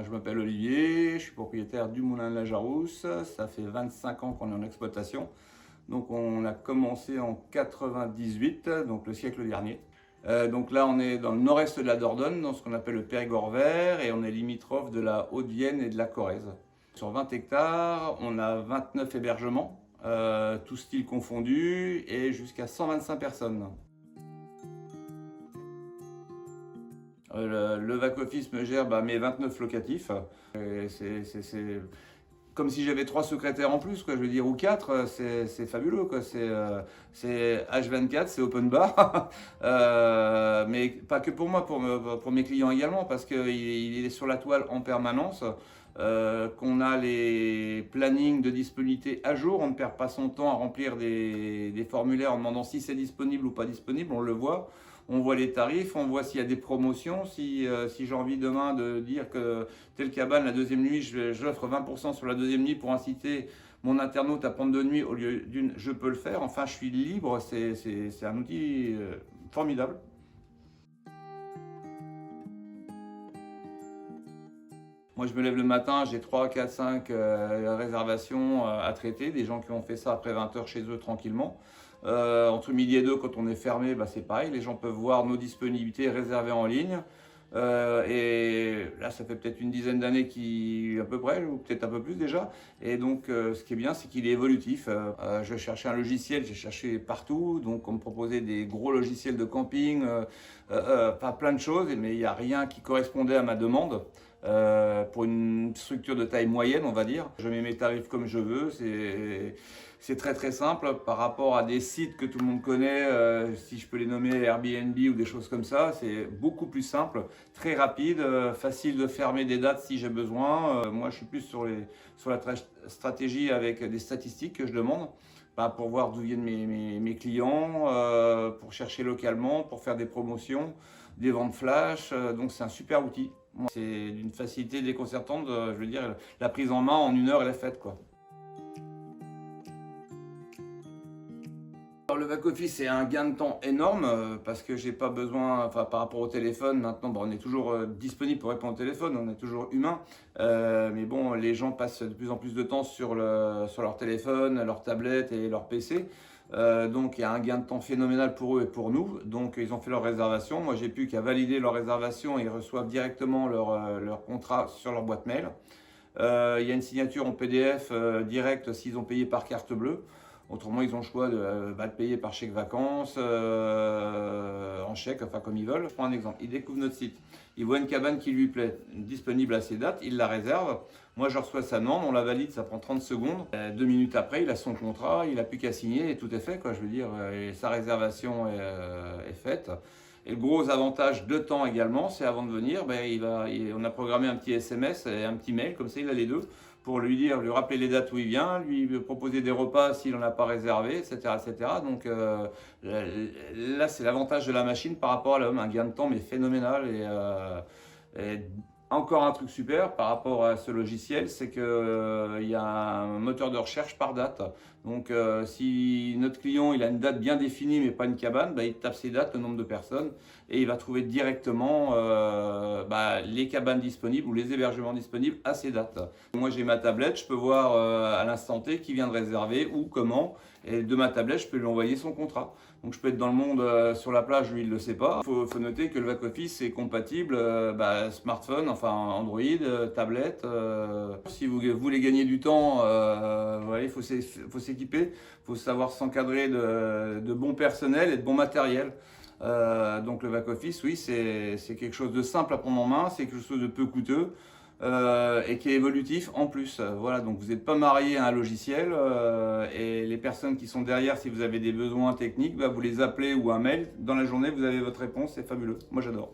Je m'appelle Olivier, je suis propriétaire du Moulin de la Jarousse. Ça fait 25 ans qu'on est en exploitation. Donc on a commencé en 98, donc le siècle dernier. Donc là on est dans le nord-est de la Dordogne, dans ce qu'on appelle le Périgord vert, et on est limitrophe de la Haute-Vienne et de la Corrèze. Sur 20 hectares, on a 29 hébergements, tous styles confondus, et jusqu'à 125 personnes. Le back-office me gère mes 29 locatifs. C'est comme si j'avais 3 secrétaires en plus, quoi, je veux dire, ou 4, c'est fabuleux, quoi. C'est H24, c'est open bar. Mais pas que pour moi, pour mes clients également, parce qu'il est sur la toile en permanence. Qu'on a les plannings de disponibilité à jour, on ne perd pas son temps à remplir des formulaires en demandant si c'est disponible ou pas disponible, on le voit. On voit les tarifs, on voit s'il y a des promotions, si j'ai envie demain de dire que telle cabane, la deuxième nuit, j'offre 20% sur la deuxième nuit pour inciter mon internaute à prendre 2 nuits au lieu d'une, je peux le faire. Enfin, je suis libre, c'est un outil formidable. Moi, je me lève le matin, j'ai 3, 4, 5 réservations à traiter, des gens qui ont fait ça après 20 heures chez eux tranquillement. Entre midi et 2, quand on est fermé, c'est pareil, les gens peuvent voir nos disponibilités réservées en ligne. Et là, ça fait peut-être une dizaine d'années à peu près, ou peut-être un peu plus déjà. Et donc, ce qui est bien, c'est qu'il est évolutif. Je cherchais un logiciel, j'ai cherché partout. Donc, on me proposait des gros logiciels de camping, plein de choses, mais il n'y a rien qui correspondait à ma demande. Pour une structure de taille moyenne, on va dire. Je mets mes tarifs comme je veux, c'est très très simple par rapport à des sites que tout le monde connaît, si je peux les nommer Airbnb ou des choses comme ça, c'est beaucoup plus simple, très rapide, facile de fermer des dates si j'ai besoin. Moi je suis plus sur la stratégie avec des statistiques que je demande. Pour voir d'où viennent mes clients, pour chercher localement, pour faire des promotions, des ventes flash, donc c'est un super outil. C'est d'une facilité déconcertante, je veux dire, la prise en main en 1 heure elle est faite, quoi. Alors, le back-office c'est un gain de temps énorme parce que j'ai pas besoin, par rapport au téléphone, maintenant on est toujours disponible pour répondre au téléphone, on est toujours humain, mais bon, les gens passent de plus en plus de temps sur leur téléphone, leur tablette et leur PC. Donc il y a un gain de temps phénoménal pour eux et pour nous. Donc ils ont fait leur réservation. Moi j'ai plus qu'à valider leur réservation et ils reçoivent directement leur contrat sur leur boîte mail. Il y a une signature en PDF directe s'ils ont payé par carte bleue. Autrement, ils ont le choix de payer par chèque vacances, en chèque, enfin comme ils veulent. Je prends un exemple. Ils découvrent notre site. Ils voient une cabane qui lui plaît, disponible à ces dates, ils la réservent. Moi, je reçois sa demande, on la valide, ça prend 30 secondes. 2 minutes après, il a son contrat, il n'a plus qu'à signer et tout est fait, quoi. Je veux dire, et sa réservation est faite. Et le gros avantage de temps également, c'est avant de venir, on a programmé un petit SMS et un petit mail, comme ça il a les deux, pour lui rappeler les dates où il vient, lui proposer des repas s'il n'en a pas réservé, etc. etc. Donc là, c'est l'avantage de la machine par rapport à l'homme, un gain de temps mais phénoménal. Et encore un truc super par rapport à ce logiciel, c'est qu'il y a un moteur de recherche par date. Donc si notre client il a une date bien définie mais pas une cabane, il tape ses dates, le nombre de personnes, et il va trouver directement les cabanes disponibles ou les hébergements disponibles à ces dates. Moi j'ai ma tablette, je peux voir à l'instant T qui vient de réserver, où, comment, et de ma tablette je peux lui envoyer son contrat. Donc je peux être dans le monde sur la plage, lui il ne le sait pas. Il faut noter que le back-office est compatible smartphone, enfin Android, tablette. Si vous voulez gagner du temps, il faut s'équiper, il faut savoir s'encadrer de bon personnel et de bon matériel. Donc le back-office, oui, c'est quelque chose de simple à prendre en main, c'est quelque chose de peu coûteux. Et qui est évolutif en plus. Voilà, donc vous n'êtes pas marié à un logiciel et les personnes qui sont derrière, si vous avez des besoins techniques, vous les appelez ou un mail. Dans la journée, vous avez votre réponse, c'est fabuleux. Moi, j'adore.